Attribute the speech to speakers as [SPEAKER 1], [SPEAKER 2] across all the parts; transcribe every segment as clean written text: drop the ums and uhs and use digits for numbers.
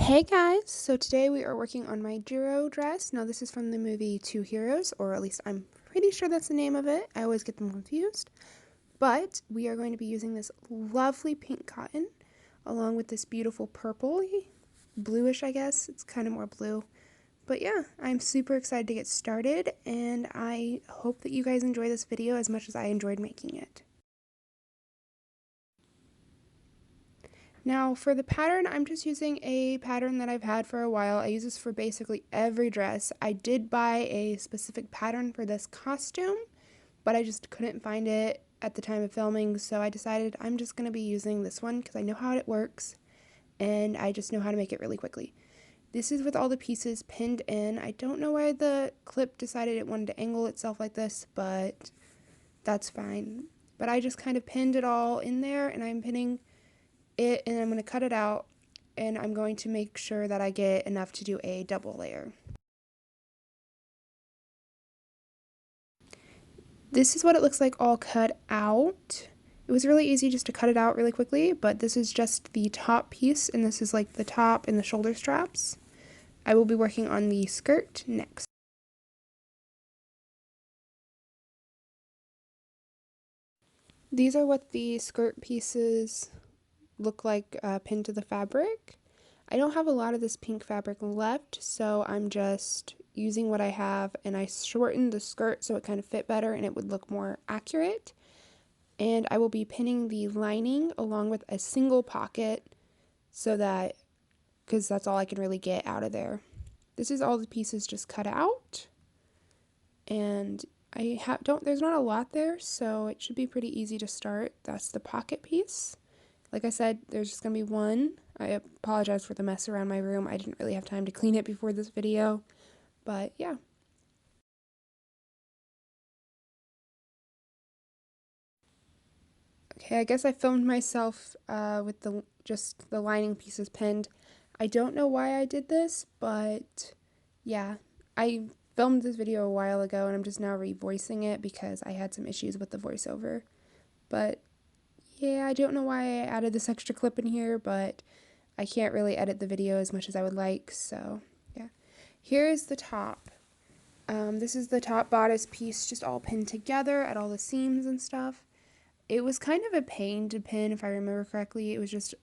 [SPEAKER 1] Hey guys, so today we are working on my Jirou dress. Now this is from the movie Two Heroes, or at least I'm pretty sure that's the name of it. I always get them confused. But we are going to be using this lovely pink cotton along with this beautiful purple, bluish I guess. It's kind of more blue. But yeah, I'm super excited to get started and I hope that you guys enjoy this video as much as I enjoyed making it. Now for the pattern, I'm just using a pattern that I've had for a while. I use this for basically every dress. I did buy a specific pattern for this costume, but I just couldn't find it at the time of filming, so I decided I'm just going to be using this one because I know how it works and I just know how to make it really quickly. This is with all the pieces pinned in. I don't know why the clip decided it wanted to angle itself like this, but that's fine. But I just kind of pinned it all in there and I'm pinning it, and I'm going to cut it out, and I'm going to make sure that I get enough to do a double layer. This is what it looks like all cut out. It was really easy just to cut it out really quickly, but this is just the top piece, and this is like the top and the shoulder straps. I will be working on the skirt next. These are what the skirt pieces look like pinned to the fabric. I don't have a lot of this pink fabric left, so I'm just using what I have, and I shortened the skirt so it kind of fit better and it would look more accurate. And I will be pinning the lining along with a single pocket so that, because that's all I can really get out of there. This is all the pieces just cut out, and there's not a lot there, so it should be pretty easy to start. That's the pocket piece. Like I said, there's just going to be one. I apologize for the mess around my room. I didn't really have time to clean it before this video, but yeah. Okay, I guess I filmed myself with just the lining pieces pinned. I don't know why I did this, but yeah, I filmed this video a while ago and I'm just now revoicing it because I had some issues with the voiceover. But yeah, I don't know why I added this extra clip in here, but I can't really edit the video as much as I would like, so yeah. Here is the top. This is the top bodice piece just all pinned together at all the seams and stuff. It was kind of a pain to pin, if I remember correctly. It was just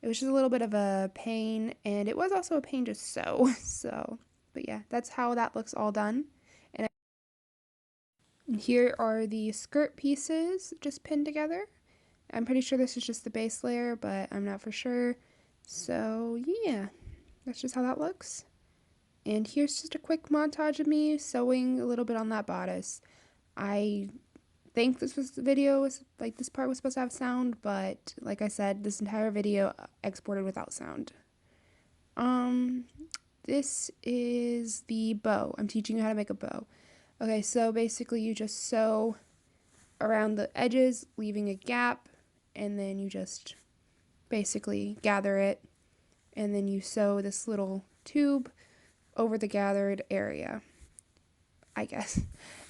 [SPEAKER 1] a little bit of a pain, and it was also a pain to sew. So, but yeah, that's how that looks all done. And here are the skirt pieces just pinned together. I'm pretty sure this is just the base layer, but I'm not for sure. So yeah, that's just how that looks. And here's just a quick montage of me sewing a little bit on that bodice. I think this part was supposed to have sound, but like I said, this entire video exported without sound. This is the bow. I'm teaching you how to make a bow. Okay, so basically you just sew around the edges, leaving a gap, and then you just basically gather it, and then you sew this little tube over the gathered area, I guess.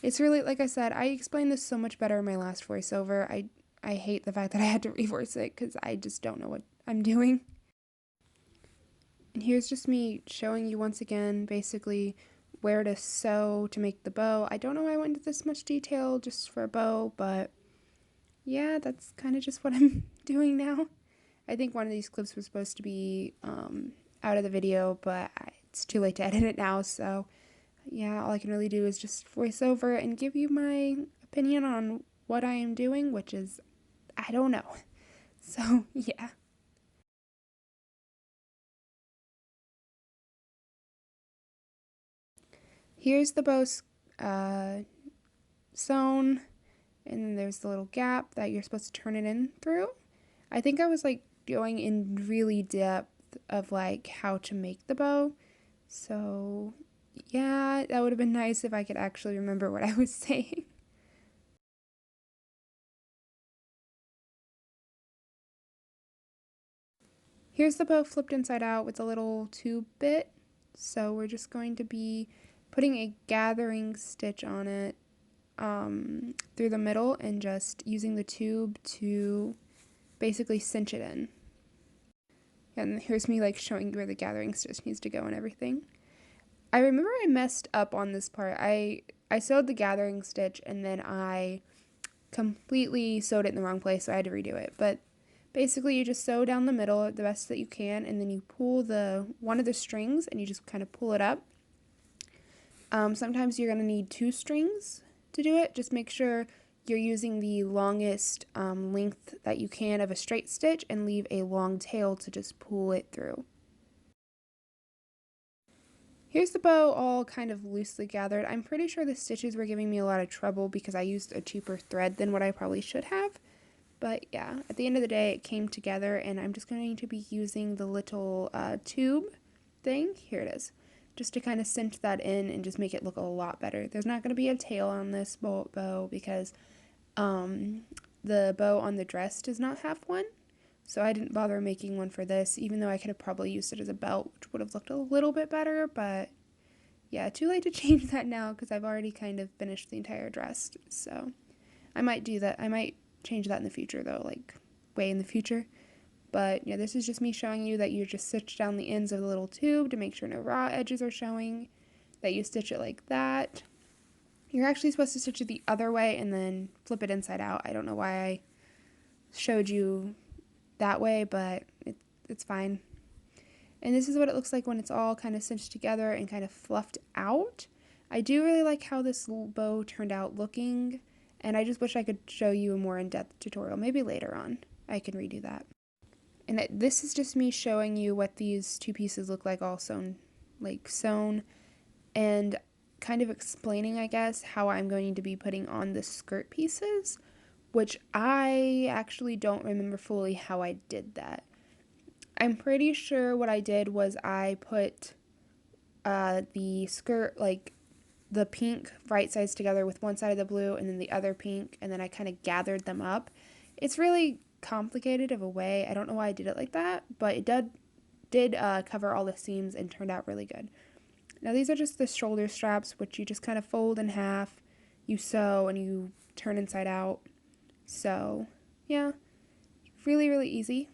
[SPEAKER 1] It's really, like I said, I explained this so much better in my last voiceover. I hate the fact that I had to revoice it because I just don't know what I'm doing. And here's just me showing you once again basically where to sew to make the bow. I don't know why I went into this much detail just for a bow, but yeah, that's kind of just what I'm doing now. I think one of these clips was supposed to be out of the video, but it's too late to edit it now, so yeah, all I can really do is just voice over and give you my opinion on what I am doing, which is, I don't know. So, yeah. Here's the bow sewn, and then there's the little gap that you're supposed to turn it in through. I think I was like going in really depth of like how to make the bow. So, yeah, that would have been nice if I could actually remember what I was saying. Here's the bow flipped inside out with a little tube bit. So we're just going to be putting a gathering stitch on it through the middle and just using the tube to basically cinch it in. And here's me like showing you where the gathering stitch needs to go and everything. I remember I messed up on this part. I sewed the gathering stitch and then I completely sewed it in the wrong place, so I had to redo it. But basically you just sew down the middle the best that you can, and then you pull the one of the strings and you just kind of pull it up. Sometimes you're going to need 2 strings to do it. Just make sure you're using the longest length that you can of a straight stitch and leave a long tail to just pull it through. Here's the bow all kind of loosely gathered. I'm pretty sure the stitches were giving me a lot of trouble because I used a cheaper thread than what I probably should have. But yeah, at the end of the day, it came together, and I'm just going to be using the little tube thing. Here it is. Just to kind of cinch that in and just make it look a lot better. There's not going to be a tail on this bow because the bow on the dress does not have one. So I didn't bother making one for this, even though I could have probably used it as a belt, which would have looked a little bit better. But yeah, too late to change that now because I've already kind of finished the entire dress. So I might do that. I might change that in the future though, like way in the future. But yeah, this is just me showing you that you just stitch down the ends of the little tube to make sure no raw edges are showing, that you stitch it like that. You're actually supposed to stitch it the other way and then flip it inside out. I don't know why I showed you that way, but it's fine. And this is what it looks like when it's all kind of cinched together and kind of fluffed out. I do really like how this bow turned out looking, and I just wish I could show you a more in-depth tutorial. Maybe later on I can redo that. And this is just me showing you what these 2 pieces look like all sewn, and kind of explaining, I guess, how I'm going to be putting on the skirt pieces, which I actually don't remember fully how I did that. I'm pretty sure what I did was I put the skirt, like the pink right sides together with one side of the blue and then the other pink, and then I kind of gathered them up. It's really complicated of a way. I don't know why I did it like that, but it did cover all the seams and turned out really good. Now these are just the shoulder straps, which you just kind of fold in half, you sew, and you turn inside out. So yeah, really, really easy.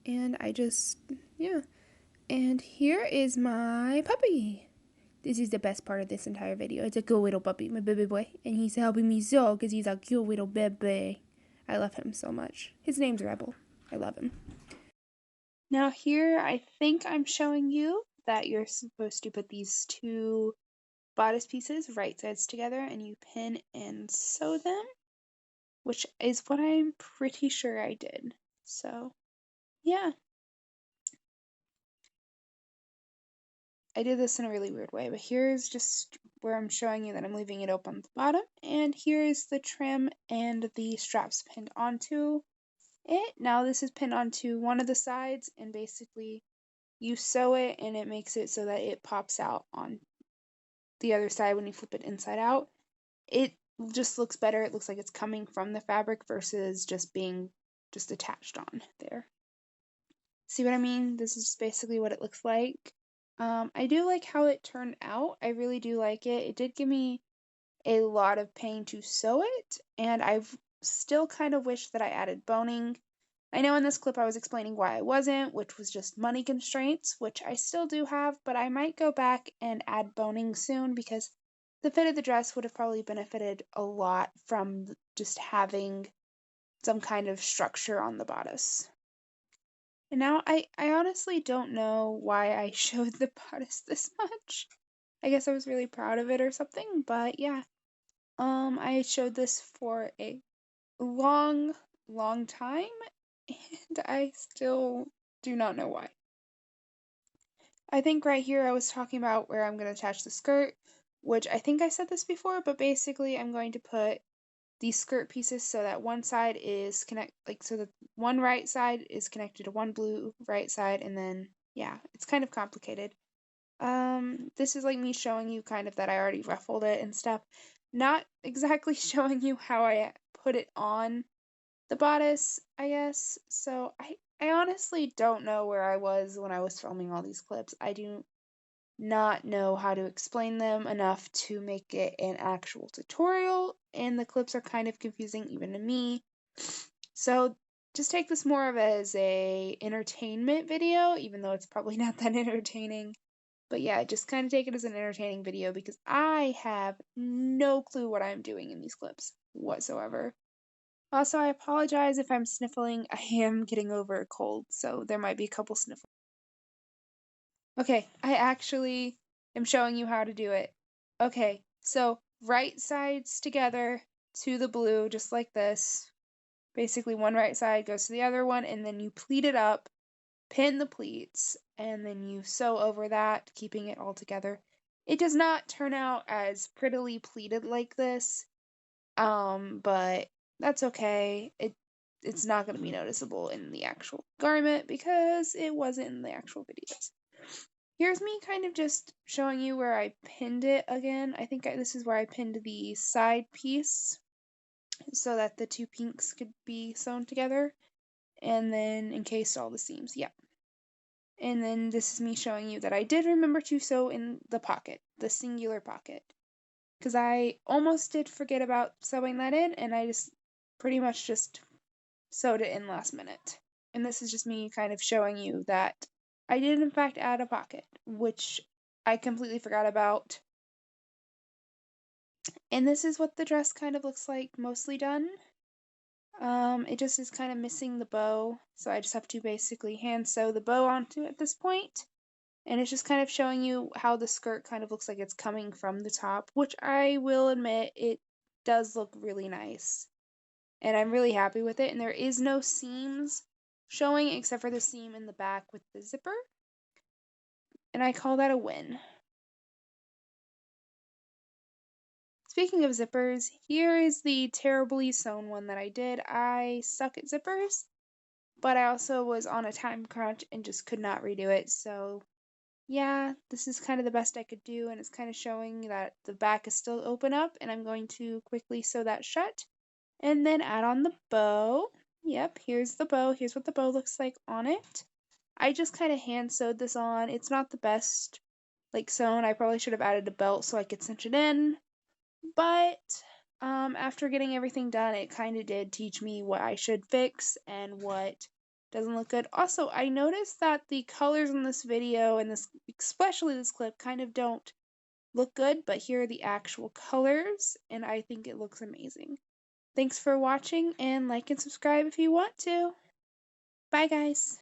[SPEAKER 1] And yeah. And here is my puppy. This is the best part of this entire video. It's a good little puppy, my baby boy. And he's helping me sew because he's a cute little baby. I love him so much. His name's Rebel. I love him. Now here, I think I'm showing you that you're supposed to put these 2 bodice pieces right sides together and you pin and sew them, which is what I'm pretty sure I did. So yeah. I did this in a really weird way, but here's just where I'm showing you that I'm leaving it open at the bottom, and here's the trim and the straps pinned onto it. Now this is pinned onto one of the sides, and basically you sew it and it makes it so that it pops out on the other side when you flip it inside out. It just looks better. It looks like it's coming from the fabric versus just being just attached on there. See what I mean? This is just basically what it looks like. I do like how it turned out. I really do like it. It did give me a lot of pain to sew it, and I've still kind of wish that I added boning. I know in this clip I was explaining why I wasn't, which was just money constraints, which I still do have, but I might go back and add boning soon because the fit of the dress would have probably benefited a lot from just having some kind of structure on the bodice. And now I honestly don't know why I showed the bodice this much. I guess I was really proud of it or something, but yeah. I showed this for a long, long time, and I still do not know why. I think right here I was talking about where I'm going to attach the skirt, which I think I said this before, but basically I'm going to put these skirt pieces so that one side is so that one right side is connected to one blue right side, and then yeah, it's kind of complicated. This is like me showing you kind of that I already ruffled it and stuff, not exactly showing you how I put it on the bodice, I guess. So I honestly don't know where I was when I was filming all these clips. I do not know how to explain them enough to make it an actual tutorial, and the clips are kind of confusing even to me. So just take this more of as a entertainment video, even though it's probably not that entertaining. But yeah, just kind of take it as an entertaining video because I have no clue what I'm doing in these clips whatsoever. Also, I apologize if I'm sniffling. I am getting over a cold, so there might be a couple sniffles. Okay, I actually am showing you how to do it. Okay, so right sides together to the blue, just like this. Basically, one right side goes to the other one, and then you pleat it up, pin the pleats, and then you sew over that, keeping it all together. It does not turn out as prettily pleated like this, but that's okay. It's not going to be noticeable in the actual garment because it wasn't in the actual videos. Here's me kind of just showing you where I pinned it again. I think this is where I pinned the side piece so that the two pinks could be sewn together, and then encased all the seams. Yep. And then this is me showing you that I did remember to sew in the pocket, the singular pocket, because I almost did forget about sewing that in, and I just pretty much just sewed it in last minute. And this is just me kind of showing you that I did in fact add a pocket, which I completely forgot about. And this is what the dress kind of looks like mostly done. It just is kind of missing the bow, so I just have to basically hand sew the bow onto it at this point. And it's just kind of showing you how the skirt kind of looks like it's coming from the top, which I will admit it does look really nice. And I'm really happy with it. And there is no seams showing except for the seam in the back with the zipper. And I call that a win. Speaking of zippers, here is the terribly sewn one that I did. I suck at zippers, but I also was on a time crunch and just could not redo it. So yeah, this is kind of the best I could do, and it's kind of showing that the back is still open up, and I'm going to quickly sew that shut, and then add on the bow. Yep, here's the bow. Here's what the bow looks like on it. I just kind of hand sewed this on. It's not the best, like, sewn. I probably should have added a belt so I could cinch it in, but after getting everything done, it kind of did teach me what I should fix and what doesn't look good. Also, I noticed that the colors in this video and this, especially this clip, kind of don't look good, but here are the actual colors, and I think it looks amazing. Thanks for watching, and like and subscribe if you want to. Bye, guys.